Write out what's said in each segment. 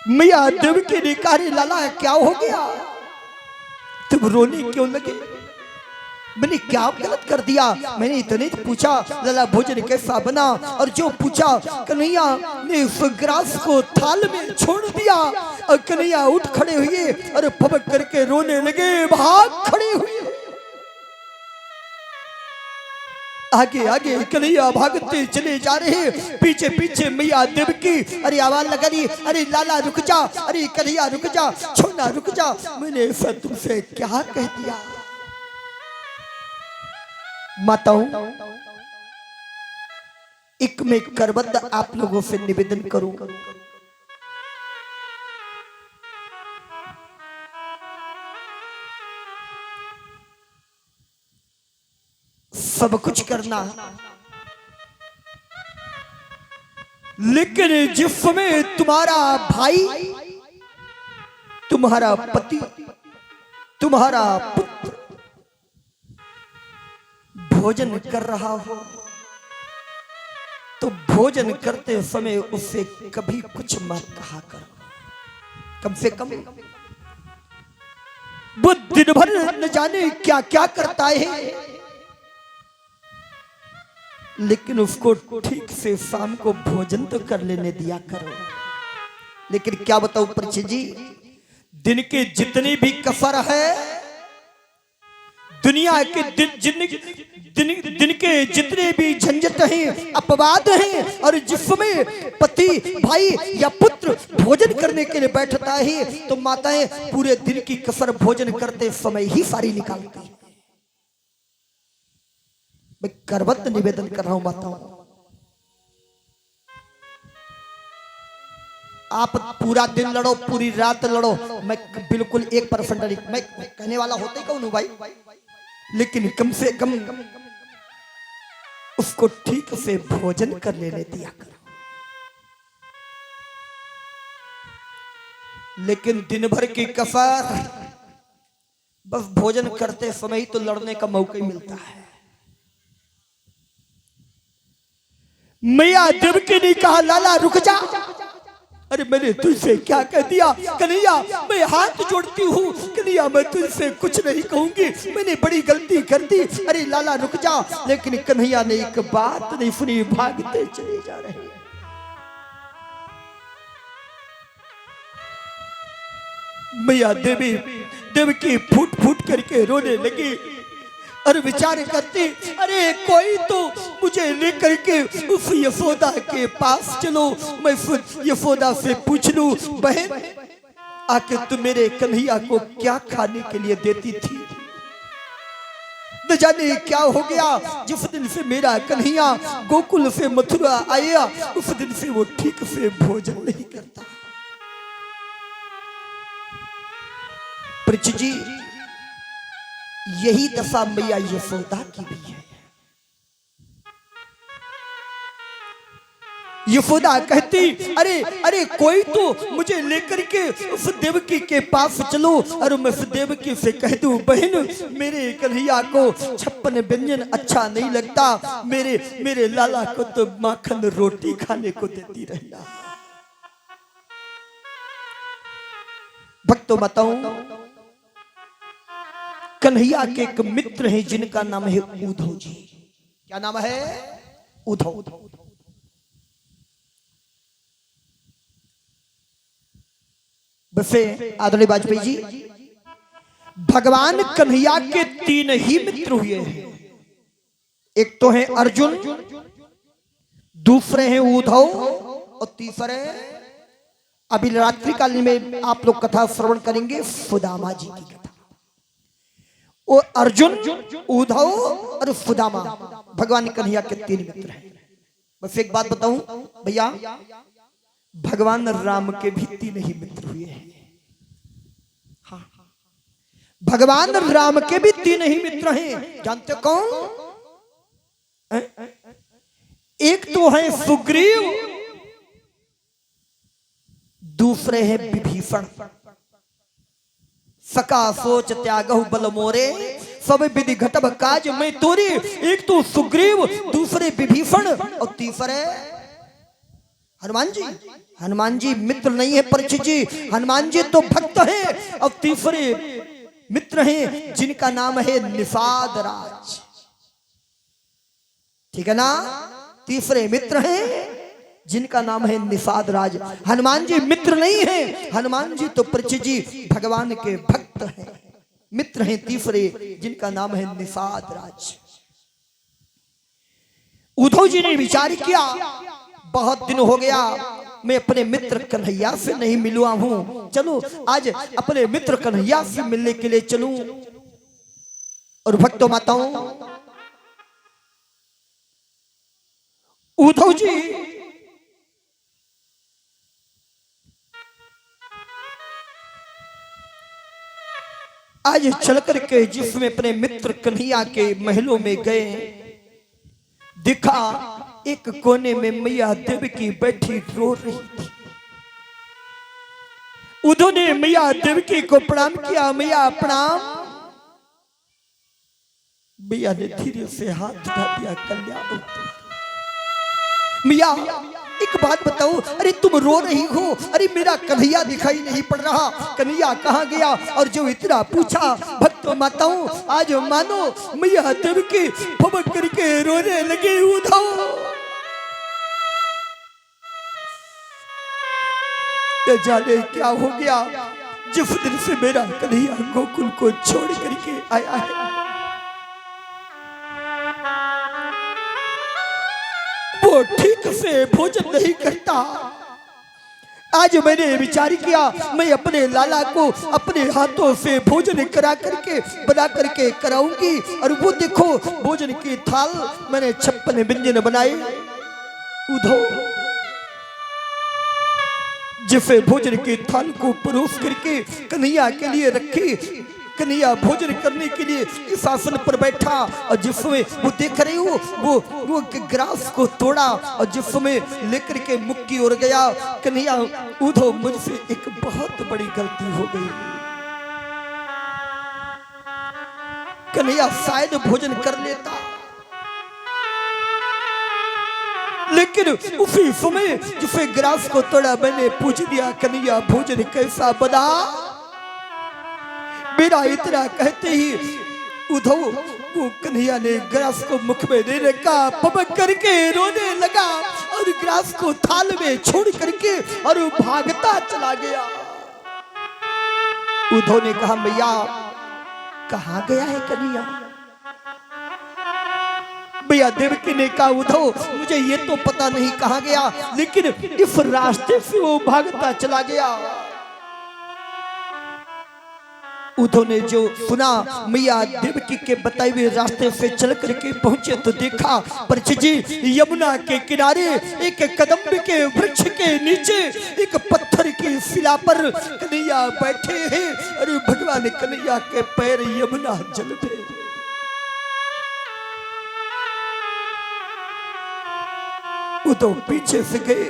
मैया देवकी ने कहा लाला क्या हो गया, तुम रोने क्यों लगे? मैंने क्या गलत कर दिया? मैंने इतने पूछा लाला भोजन कैसा बना, और जो पूछा कन्हैया ने उस ग्रास को थाल में छोड़ दिया और कन्हैया उठ खड़े हुए और फबक करके रोने लगे, भाग खड़े हुए। आगे आगे कन्हैया भागते चले जा रहे, पीछे पीछे मैया देवकी अरे आवाज लगा दी, अरे लाला रुक जा, अरे कन्हैया रुक जा, छोड़ना रुक जा। मैंने ऐसा तुमसे क्या कह दिया? माताओं, एक मैं करबद्ध आप लोगों से निवेदन करूं, सब कुछ करना, लेकिन जिस समय तुम्हारा भाई, तुम्हारा पति, तुम्हारा पुत्र भोजन कर रहा हो तो भोजन करते समय उससे कभी कुछ मत कहा करो। कम से कम वो दिन भर न जाने क्या क्या करता है, लेकिन उसको ठीक से शाम को भोजन तो कर लेने दिया करो। लेकिन क्या बताऊं परीक्षित जी, दिन के जितने भी कसर है, दुनिया के दिन के जितने भी झंझट हैं, अपवाद हैं, और जिसमें पति भाई या पुत्र भोजन करने के लिए बैठता है तो माताएं पूरे दिन की कसर भोजन करते समय ही सारी निकालती है। मैं करबद्ध निवेदन कर रहा हूं माताओं, आप पूरा दिन लड़ो, पूरी रात लड़ो, मैं बिल्कुल 1% नहीं, मैं कहने वाला होता ही कौन हूं भाई, लेकिन कम से कम उसको ठीक से भोजन कर लेने दिया करो। लेकिन दिन भर की कसर, बस भोजन करते समय ही तो लड़ने का मौका ही मिलता है। मैया देवकी ने कहा लाला रुक जा, अरे मैंने तुझसे क्या कह दिया? कन्हैया मैं हाथ जोड़ती हूँ, कन्हैया मैं तुझसे कुछ नहीं कहूंगी, मैंने बड़ी गलती कर दी, अरे लाला रुक जा। लेकिन कन्हैया ने एक बात नहीं सुनी, भागते चले जा रहे। मैया देवकी फूट फूट करके रोने लगी और विचार करते, अरे कोई तो मुझे लेकर के उस यशोदा के पास चलो, मैं यशोदा से पूछ लूं, बहन आखिर तुम मेरे कन्हैया को क्या खाने के लिए देती थी? न जाने क्या हो गया, जिस दिन से मेरा कन्हैया गोकुल से मथुरा आया उस दिन से वो ठीक से भोजन नहीं करता। परीक्षित जी, यही दशा मैया यशोदा की भी है। यशोदा कहती, अरे कोई तो मुझे लेकर के उस देवकी के पास चलो और मैं उस देवकी से कह दूं, बहन मेरे कन्हैया को 56 व्यंजन अच्छा नहीं लगता, मेरे लाला को तो माखन रोटी खाने को देती रहना। भक्तों बताऊं, कन्हैया के एक मित्र हैं जिनका नाम है उद्धव जी। क्या नाम है? उद्धव। वैसे आदरणीय वाजपेयी जी, भगवान कन्हैया के 3 ही मित्र हुए हैं। एक तो है अर्जुन, दूसरे हैं उद्धव और तीसरे अभी रात्रि काल में आप लोग कथा श्रवण करेंगे सुदामा जी की कथा। वो अर्जुन, उद्धव और सुदामा भगवान कन्हैया के 3 मित्र हैं। बस एक बात बताऊं भैया, भगवान राम के भी 3 ही मित्र हुए हैं। हाँ, भगवान राम के भी 3 ही मित्र हैं। जानते कौन? एक तो है सुग्रीव, दूसरे हैं विभीषण। सका सोच त्यागहु बल मोरे, सब विधि घटब काज मैं तोरी। एक तो सुग्रीव, दूसरे विभीषण और तीसरे हनुमान जी मित्र नहीं है परीक्षित जी, हनुमान जी तो भक्त हैं। और तीसरे मित्र हैं जिनका नाम है निषाद राज, ठीक है ना। तीसरे मित्र हैं जिनका नाम है निषाद राज। हनुमान जी मित्र नहीं है, हनुमान जी तो परीक्षित जी भगवान के भक्त हैं। मित्र हैं तीसरे जिनका नाम है निषाद राज। उद्धव जी ने विचार किया, बहुत दिन हो गया मैं अपने मित्र कन्हैया से नहीं मिलुआ हूं, चलो आज अपने मित्र कन्हैया से मिलने के लिए चलूं। और भक्तों माताओं, उद्धव जी आज चल करके जिसमें अपने मित्र कन्हैया के महलों में गए, दिखा एक कोने में मैया देवकी बैठी रो रही थी। उद्धव ने मैया देवकी को प्रणाम किया, मैया प्रणाम। मैया ने धीरे से हाथ उठा दिया, कल्याण। मैया एक बात बताओ, अरे तुम रो रही हो, अरे मेरा कन्हैया दिखाई नहीं पड़ रहा, कन्हैया कहाँ गया? और जो इतना पूछा भक्तों माताओं, आज मानो मैया देवकी फबक करके रोने लगे। उद्धव जाने क्या हो गया, जिस दिन से मेरा कन्हैया गोकुल को छोड़ करके आया है, वो ठीक से भोजन नहीं करता। आज मैंने विचार किया मैं अपने लाला को अपने हाथों से भोजन करा करके बना करके कराऊंगी। और वो देखो भोजन की थाल मैंने 56 व्यंजन बनाए। उद्धव जिसे भोजन की थाल को परोस करके कन्हैया के लिए रखी, कन्हैया भोजन करने के लिए इस आसन पर बैठा। और जिसमें वो देख रही हो वो ग्रास को तोड़ा और जिसमें लेकर के मुख की ओर गया। कन्हैया उद्धव मुझसे एक बहुत बड़ी गलती हो गई, कन्हैया शायद भोजन कर लेता, लेकिन उसी समय जिसे ग्रास को तोड़ा मैंने पूछ दिया, कन्हैया भोजन कैसा बना? मेरा इतना कहते ही उद्धव वो कन्हैया ने ग्रास को मुख में दे रखा, पबक करके रोने लगा और ग्रास को थाल में छोड़ करके और भागता चला गया। उद्धव ने कहा, मैया कहाँ गया है कन्हैया? मैया देवकी ने कहा, उद्धव मुझे ये तो पता नहीं कहाँ गया, लेकिन इस रास्ते से वो भागता चला गया। उद्धव ने जो सुना, मैया देवकी के बताए हुए रास्ते से चल करके पहुंचे तो देखा परीक्षित जी यमुना के किनारे एक कदम्ब के वृक्ष के नीचे एक पत्थर की शिला पर कन्हैया बैठे हैं। अरे भगवान कन्हैया के पैर यमुना जल में। उद्धव पीछे से गए,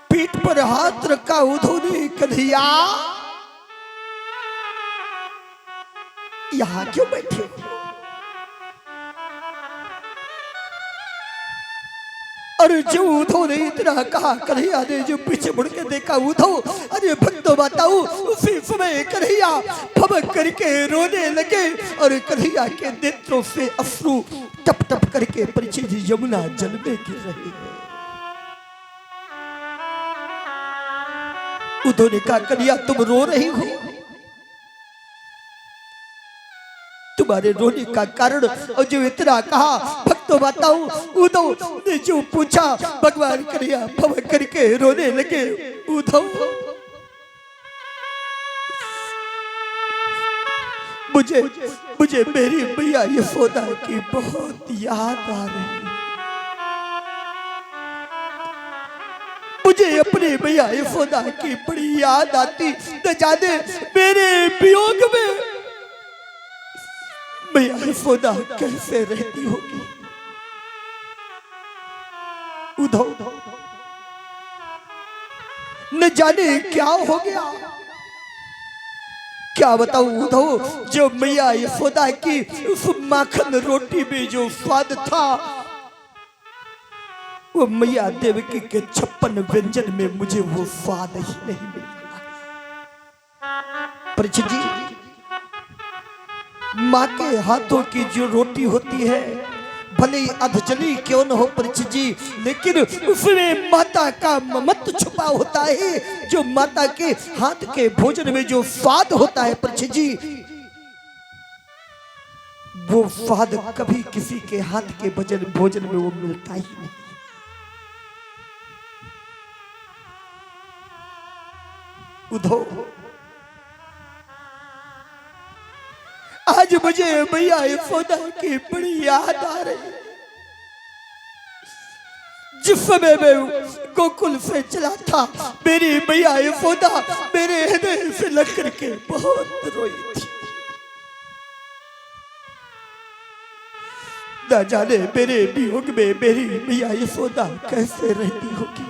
पीठ पर हाथ रखा। उद्धव ने, कन्हैया यहां क्यों बैठे हो? अरे जो उद्धव ने इतना कहा, कन्हैया ने जो पीछे मुड़ के देखा, उद्धव अरे भक्तों बताऊं उसी समय कन्हैया फबक करके रोने लगे और कन्हैया के नेत्रों से अश्रु टप टप करके परीक्षित जी यमुना जल में गिर रहे हैं। उद्धव ने कहा, कन्हैया तुम रो रही हो, तुम्हारे रोने का कारण? और जो इतना कहा भक्तों बताऊं, उद्धव ने जो पूछा, भगवान कन्हैया फबक करके रोने लगे। उद्धव मुझे मेरी मैया यशोदा की बहुत याद आ रही है, मुझे अपनी मैया यशोदा की बड़ी याद आती, न जाने मेरे वियोग में मैया यशोदा कैसे रहती होगी। उद्धव न जाने क्या हो गया, क्या बताऊं उद्धव, जो मैया यशोदा की उस माखन रोटी में जो स्वाद था वो मैया देवकी के 56 व्यंजन में मुझे वो स्वाद ही नहीं मिल रहा। परीक्षित जी, माँ के हाथों की जो रोटी होती है भले ही अधजली क्यों न हो परीक्षित जी, लेकिन उसमें माता का ममत्व छुपा होता है। जो माता के हाथ के भोजन में जो स्वाद होता है परीक्षित जी, वो स्वाद कभी किसी के हाथ के भोजन में वो मिलता ही नहीं। उधो आज मुझे मैया यशोदा की बड़ी याद आ रही। जिस समय मैं गोकुल से चला था, मेरी मैया यशोदा मेरे हृदय से लग करके बहुत रोई थी। न जाने मेरे वियोग में मेरी मैया यशोदा कैसे रहती होगी।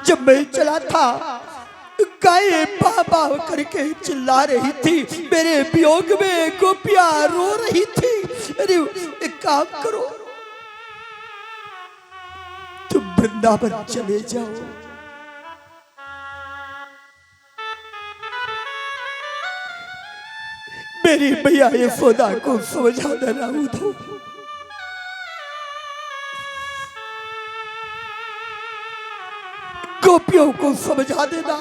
जब मैं चला था, गाय बाबा करके चिल्ला रही थी, मेरे वियोग में गोपियां रो रही थी। अरे एक काम करो, तुम वृंदावन चले जाओ। मेरी मैया यशोदा को समझा देना उधो। गोपियों को समझा देना।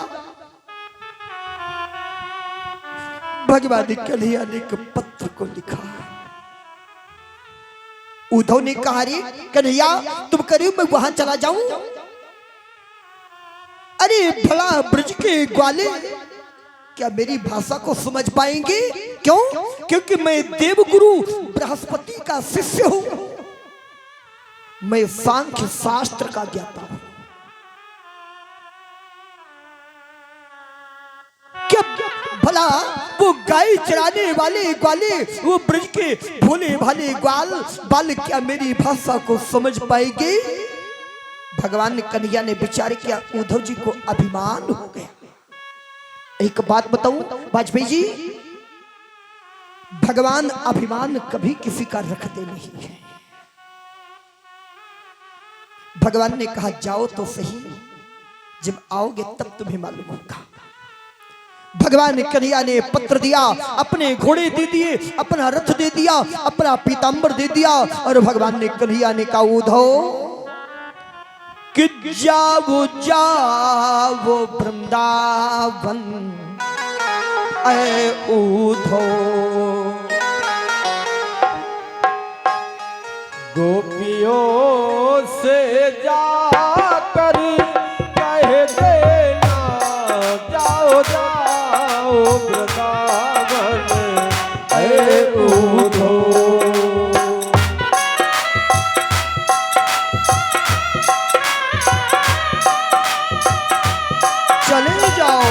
भगवान कन्हैया ने एक पत्र को लिखा। उद्धव ने कहा, रे कन्हैया तुम करीब मैं वहां चला जाऊं? अरे भला ब्रज के ग्वाले क्या मेरी भाषा को समझ पाएंगे? क्यों? क्योंकि मैं देवगुरु बृहस्पति का शिष्य हूं। मैं सांख्य शास्त्र का ज्ञाता हूं। क्या भला वो गाय चराने वाले ग्वाले, वो ब्रज के भोले भाले ग्वाल बाल क्या मेरी भाषा को समझ पाएंगे? भगवान ने कन्हैया ने विचार किया। उद्धव जी को अभिमान हो गया। एक बात बताऊं वाजपेयी जी, भगवान अभिमान कभी किसी का रखते नहीं है। भगवान ने कहा जाओ तो सही, जब आओगे तब तुम्हें मालूम होगा। भगवान कन्हैया ने पत्र दिया, अपने घोड़े दे दिए, अपना रथ दे दिया, अपना पीतांबर दे दिया, और भगवान ने कन्हैया ने कहा उद्धव कि जाओ जाओ वृंदावन ऐ उद्धव। गोपियों से जाकर कह देना, जाओ जाओ वृंदावन ऐ उद्धव। चले जाओ।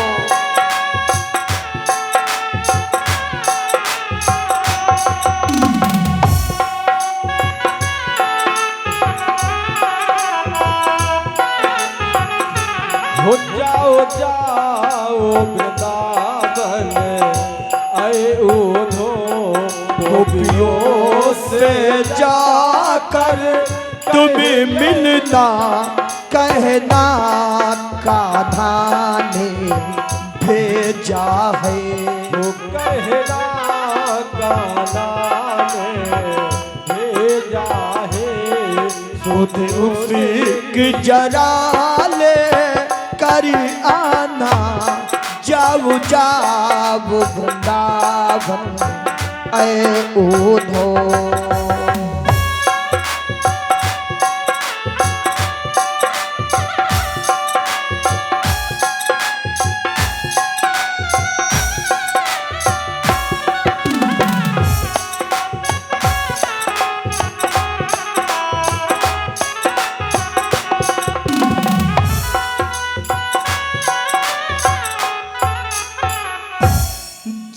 हो जाओ जाओ वृंदावन ऐ उद्धव। गोपियों से जाकर तुम्हें मिलना कहना कान्हा ने भेजा है। वो कहना कान्हा ने भेजा है। खुद उसी की जरा ले करी आना, जाओ जाओ वृंदावन ऐ उद्धव।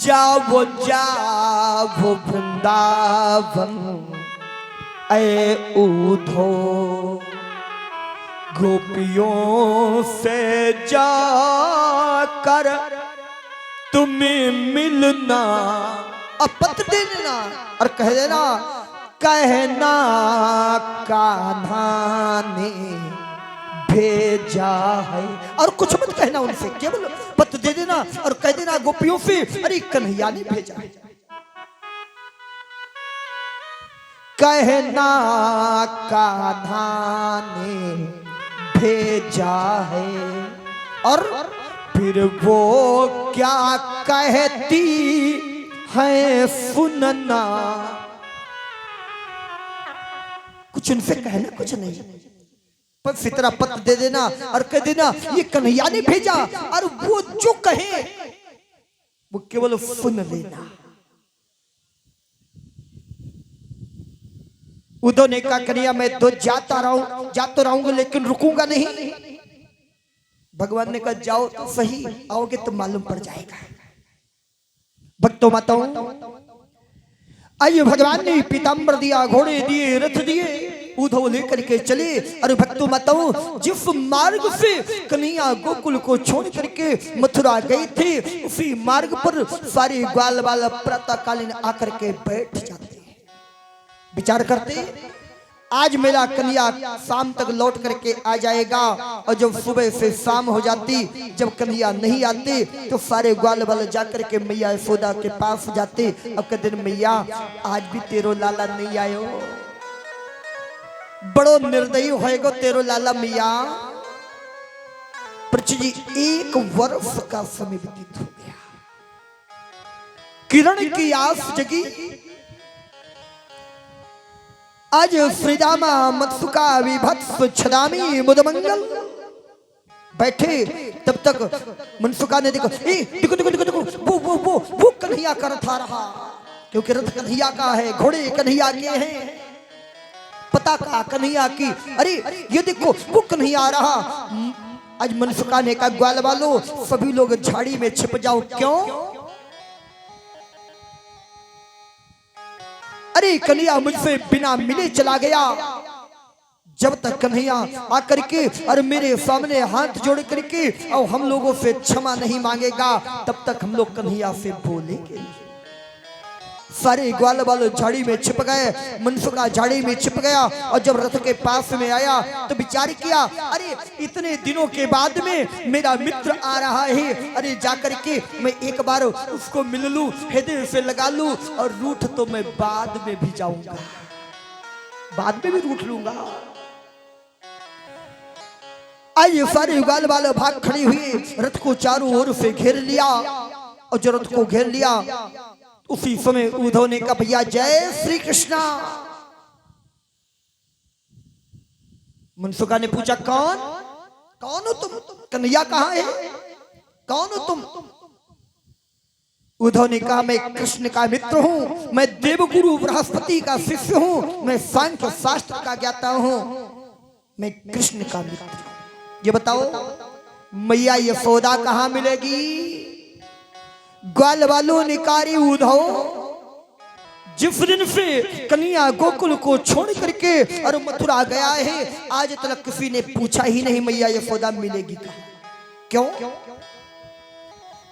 जाओ जाओ वृंदावन ऐ उद्धव। गोपियों से जाकर तुम्हें मिलना। अब पत्र दे देना और कह देना कहना कान्हा ने भेजा है। और कुछ मत कहना उनसे, केवल पत्र दे देना और कह देना गोपियों से, अरे कन्हैया ने भेजा है। कहना कान्हा ने भेजा है। और फिर वो क्या कहती है सुनना। कुछ उनसे कहना कुछ नहीं, पर फितरा पत्र दे देना और कह देना ये कन्हैया ने भेजा, और वो जो कहे वो केवल सुन लेना। उद्धव ने कहा कन्हैया मैं तो जाता रहूंगा लेकिन रुकूंगा नहीं। भगवान ने कहा जाओ तो सही, आओगे तो मालूम पड़ जाएगा। भक्तों माताओं, आइए भगवान ने पीताम्बर दिया, घोड़े दिए, रथ दिए, उद्धव लेकर के चले। और भक्तों माताओं, जिस मार्ग से कन्हैया गोकुल को छोड़ करके मथुरा गए थे, उसी मार्ग पर सारे ग्वाल बाल प्रातःकालीन आकर के बैठ जाते, विचार करते आज मेरा कन्हैया शाम तक लौट करके आ जाएगा। और जब सुबह से शाम हो जाती, जब कन्हैया नहीं आते, तो सारे ग्वाल बाल जाकर के मैया यशोदा के पास जाते। अब कहते मैया आज भी तेरो लाला नहीं आयो, बड़ो निर्दयी होएगो तेरो लाला मैया। पृथ्वी जी 1 वर्ष का समय व्यतीत हो गया, किरण की आस जगी। आज श्रीरामा मत्सुका विभत्स छदामी मुदमंगल बैठे। तब तक मनसुका ने देखो, देखो देखो देखो देखो वो कन्हैया का रथ आ रहा, क्योंकि रथ कन्हैया का है, घोड़े कन्हैया के हैं, पताका कन्हैया की। अरे ये देखो वो कन्हैया आ रहा। आज मनसुका ने कहा ग्वाल वालों सभी लोग झाड़ी में छिप जाओ। क्यों? अरे कन्हैया मुझसे बिना मिले चला गया। जब तक कन्हैया आकर के और मेरे सामने हाथ जोड़ करके और हम लोगों से क्षमा नहीं मांगेगा, तब तक हम लोग कन्हैया से बोलेंगे। सारे ग्वाल बाल झाड़ी में छिप गए, मनसुका झाड़ी में छिप गया। और जब रथ के पास में आया तो विचार किया, अरे इतने दिनों के बाद में मेरा मित्र आ रहा है, अरे जाकर के मैं एक बार उसको मिल लूं, हृदय से लगा लूं, और रूठ तो मैं बाद में भी जाऊंगा, बाद में भी रूठ लूंगा। आइए सारे ग्वाल बाल भाग खड़े हुए, रथ को चारों ओर से घेर लिया। और जो रथ को घेर लिया, उसी समय उद्धव ने कहा भैया जय श्री कृष्णा। मनसुका ने पूछा कौन हो तुम? कन्हैया कहाँ है? कौन हो तुम? उद्धव ने कहा मैं कृष्ण का मित्र हूं, मैं देवगुरु बृहस्पति का शिष्य हूं, मैं सांख्य शास्त्र का ज्ञाता हूं, मैं कृष्ण का मित्र। ये बताओ मैया यशोदा कहाँ मिलेगी? ग्वाल वालों ने कारी उद्धव, जिस दिन से कन्हैया गोकुल को छोड़ करके और मथुरा गया है, आज तक किसी ने पूछा ही नहीं मैया यशोदा मिलेगी कहाँ। क्यों?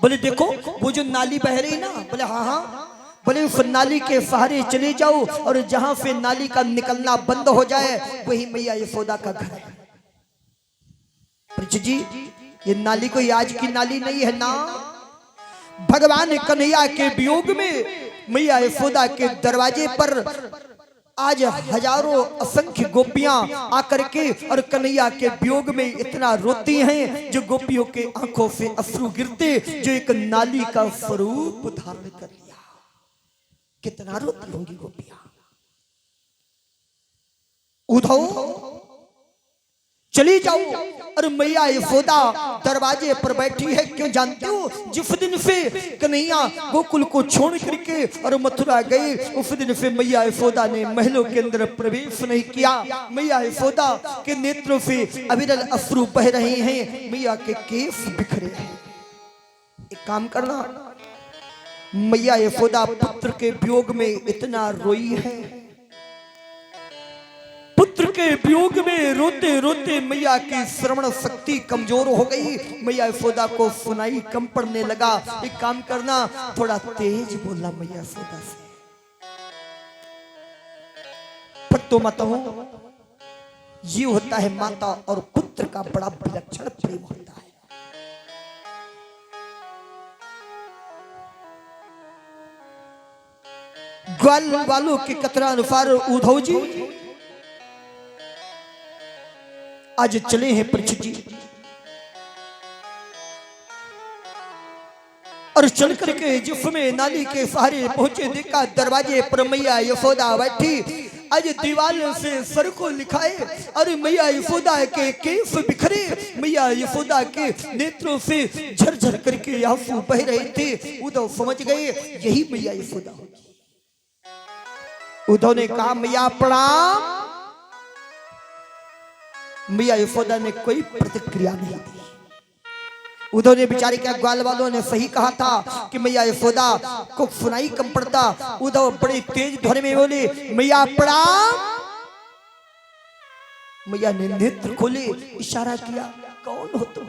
बोले देखो वो जो नाली बह रही ना, बोले हाँ, बोले उस नाली के सहारे चले जाओ और जहां से नाली का निकलना बंद हो जाए वही मैया यशोदा का घर है। जी ये नाली कोई आज की नाली नहीं है ना, भगवान कन्हैया के वियोग में मैया यशोदा के दरवाजे पर आज हजारों असंख्य गोपियां आकर के और कन्हैया के वियोग में इतना रोती हैं, जो गोपियों के आंखों से अश्रु गिरते, जो एक नाली का स्वरूप धारण कर लिया। कितना रोती होंगी गोपियां। उद्धव चली जाओ, और मैया यशोदा दरवाजे पर बैठी है। क्यों जानते हो? जिस दिन से कन्हैया गोकुल को छोड़ करके और मथुरा गए, उस दिन से मैया यशोदा ने महलों के अंदर प्रवेश नहीं किया। मैया यशोदा के नेत्रों से अविरल अश्रु बह रहे हैं, मैया के केस बिखरे हैं। एक काम करना, मैया यशोदा पुत्र के वियोग में इतना रोई है, पुत्र के वियोग में रोते रोते मैया की श्रवण शक्ति कमजोर हो गई। मैया यशोदा को सुनाई कम पड़ने लगा। एक काम करना, थोड़ा तेज बोलना मैया यशोदा से। भक्तों माताओं, ये होता है माता और पुत्र का बड़ा विलक्षण प्रेम होता है। ग्वाल वालों के कथनानुसार उद्धव जी आज चले हैं परीक्षित जी, और चल करके जिसमें नाली के सहारे पहुंचे, देखा दरवाजे पर मैया यशोदा बैठी। आज दीवार से सर को लिखाए और मैया यशोदा के केस बिखरे, मैया यशोदा के नेत्रों से झरझर करके आंसू बह रहे थे। उद्धव समझ गए यही मैया यशोदा होगी। उद्धव ने कहा मैया प्रणाम। मैया यशोदा ने कोई प्रतिक्रिया नहीं दी। उद्धव ने बेचारे क्या ग्वाल वालों ने सही कहा था कि मैया यशोदा को सुनाई कम पड़ता। उद्धव बड़े तेज ध्वनि में बोले मैया प्रणाम। मैया ने नेत्र खोले, इशारा किया कौन हो तुम?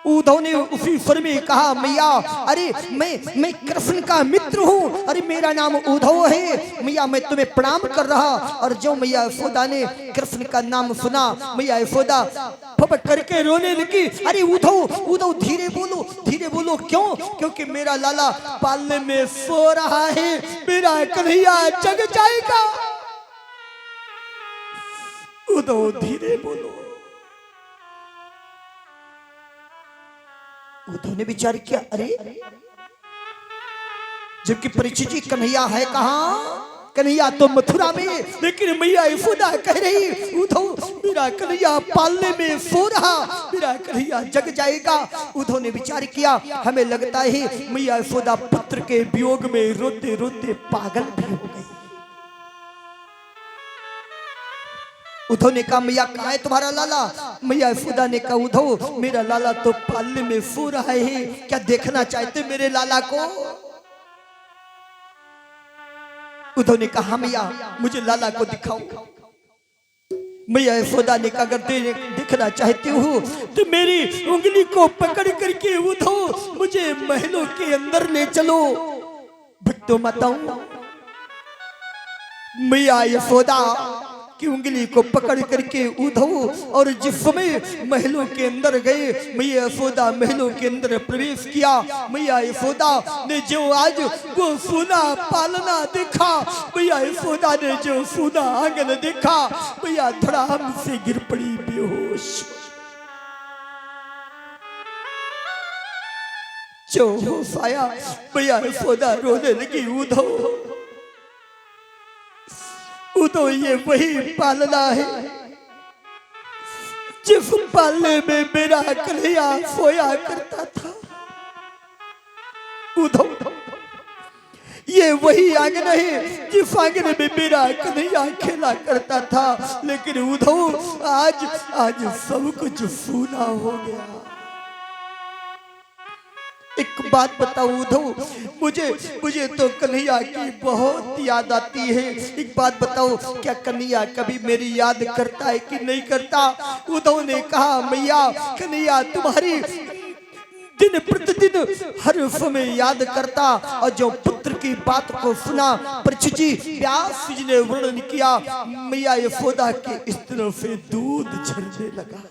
उद्धव ने उसी स्वर में कहा मैया अरे मैं कृष्ण का मित्र हूँ, अरे मेरा नाम उद्धव है मैया, मैं तुम्हें प्रणाम कर रहा। और जो मैया यशोदा ने कृष्ण का नाम सुना, मैया यशोदा फपट करके रोने लगी। अरे उद्धव धीरे बोलो। क्यों? क्योंकि मेरा लाला पालने में सो रहा है, मेरा कन्हैया जग जाएगा। उद्धव धीरे बोलो। उद्धव ने विचार किया अरे जबकि परीक्षित जी कन्हैया है कहाँ? कन्हैया तो मथुरा में, लेकिन मैया यशोदा कह रही उद्धव मेरा कन्हैया पालने में सो रहा, मेरा कन्हैया जग जाएगा। उद्धव ने विचार किया हमें लगता है मैया यशोदा पुत्र के वियोग में रोते रोते पागल भी हो गई। उद्धव ने कहा मैया कहाँ है तुम्हारा लाला? मैया यशोदा ने कहा उद्धव मेरा लाला तो पालने में सो रहा है, क्या देखना चाहते मेरे लाला को? उद्धव ने कहा मैया मुझे लाला को दिखाओ। मैया यशोदा ने कहा अगर देखना चाहते हो तो मेरी उंगली को पकड़ करके उद्धव मुझे महलों के अंदर ले चलो। भक्तों माताओं, मैया यशोदा की उंगली को पकड़ करके उद्धव और जिस समय महलों के अंदर गए, मैया यशोदा महलों के अंदर प्रवेश किया। मैया यशोदा ने जो आज वो सोना पालना देखा, मैया यशोदा ने जो सोना आंगन देखा, मैया धड़ाम से गिर पड़ी बेहोश। जो होश आया मैया यशोदा रोने लगी उद्धव तो ये वही पालना है जिस पालने में मेरा कन्हैया सोया करता था। उद्धव ये वही आंगन है जिस आंगन में मेरा कन्हैया खेला करता था, लेकिन उद्धव आज सब कुछ सूना हो गया। एक बात बताओ उद्धव, मुझे तो कन्हैया की बहुत याद आती है। एक बात बताओ क्या कन्हैया कभी मेरी याद करता है कि नहीं करता? उद्धव ने कहा मैया कन्हैया तुम्हारी दिन प्रतिदिन हर समय याद करता। और जो पुत्र की बात को सुना परीक्षित जी व्यास जी ने वर्णन किया, मैया यशोदा के स्तनों से दूध झरने लगा।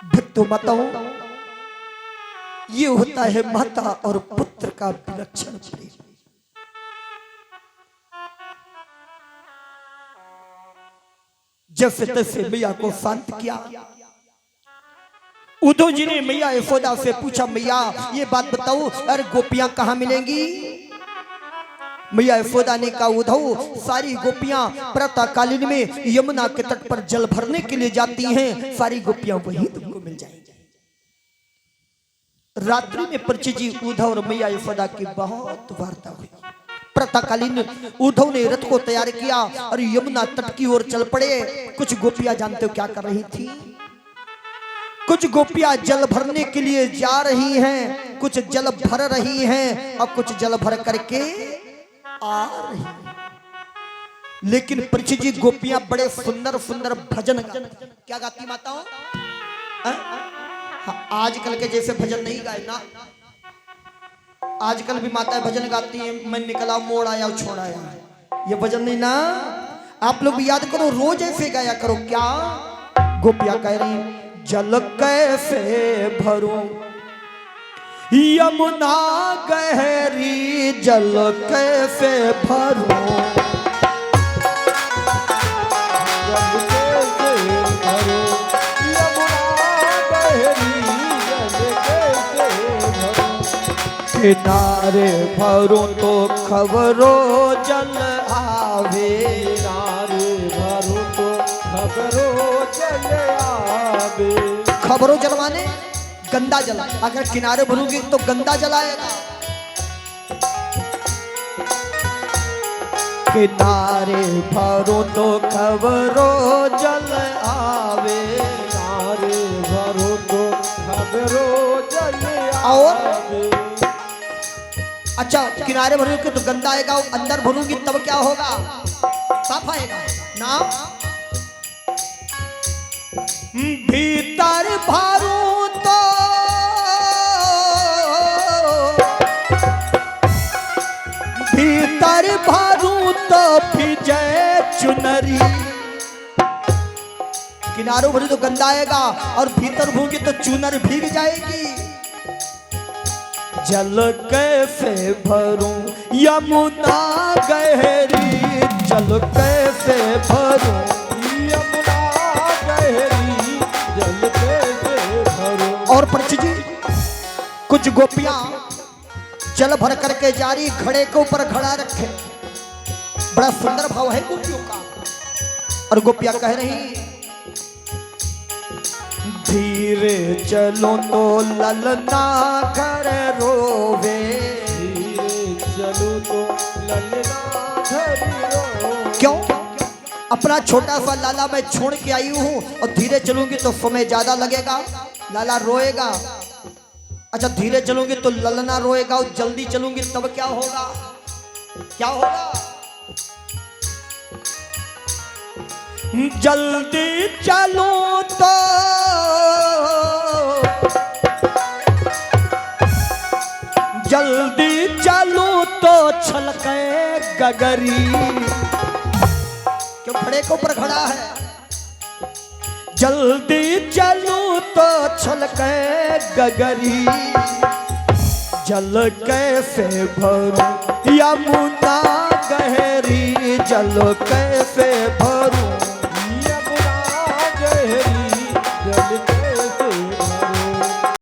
भक्तों माताओं, ये होता है माता और पुत्र का विलक्षण प्रेम। जैसे तैसे मैया को शांत किया। उद्धव जी ने मैया यशोदा से पूछा मैया ये बात बताओ अरे गोपियां कहाँ मिलेंगी? मैया यशोदा ने कहा उद्धव सारी गोपियां प्रातःकालीन में यमुना के तट पर जल भरने के लिए जाती हैं, सारी गोपियां वहीं तुमको मिल जाएंगी। रात्रि में परीक्षित जी उद्धव और मैया यशोदा की बहुत वार्ता हुई। प्रातःकालीन उद्धव ने रथ को तैयार किया और यमुना तट की ओर चल पड़े। कुछ गोपियां जानते हो क्या कर रही थी? कुछ गोपियां जल भरने के लिए जा रही हैं, कुछ जल भर रही हैं और कुछ जल भर करके आ रही। लेकिन परीक्षित जी गोपियां बड़े सुंदर सुंदर भजन क्या गाती माताओं? हाँ, आजकल के जैसे भजन नहीं गाए ना। आजकल भी माताएं भजन गाती हैं, मैं निकला मोड़ आया छोड़ आया, ये भजन नहीं ना। आप लोग भी याद करो, रोज ऐसे गाया करो। क्या गोपियां कह रही, जल कैसे भरूं यमुना गहरी, जल कैसे भरूं, जल कैसे भरूं यमुना गहरी, जल कैसे भरूं। किनारे भरूं तो खबरों जल आवे, किनारे भरूं तो खबरों जल आवे। खबरों जल माने गंदा जल। अगर किनारे भरूंगी तो गंदा जल आएगा। किनारे भरूं तो खबरों जल आवे, किनारे भरूं तो खबरों जल और आवे। अच्छा, किनारे भरूंगी तो गंदा आएगा, अंदर भरूंगी तब क्या होगा? साफ आएगा ना। भीतर भरूं तो भीतर भरूं तो भिजे चुनरी। किनारों भरूं तो गंदा आएगा और भीतर भरूंगी तो चुनर भीग जाएगी। जल कैसे भरूं यमुना गहरी, जल कैसे भरूं यमुना गहरी, जल कैसे भरूं। और पर्ची जी, कुछ गोपियां जल भर करके जारी घड़े के ऊपर घड़ा रखे। बड़ा सुंदर भाव है गोपियों का। और गोपियां कह रही, धीरे चलो तो ललना घर रोवे, धीरे चलो तो ललना घर रोवे। क्यों? अपना छोटा सा लाला मैं छोड़ के आई हूं और धीरे चलूंगी तो समय ज्यादा लगेगा, लाला रोएगा। अच्छा, धीरे चलूंगी तो ललना रोएगा और जल्दी चलूंगी तब क्या होगा? क्या होगा? जल्दी चलो तो जल्दी चलो तो छलके गगरी। क्यों? खड़े के ऊपर खड़ा है। जल्दी चलो तो छलके गगरी, जल कैसे भरूं यमुना गहरी, जल कैसे भरूं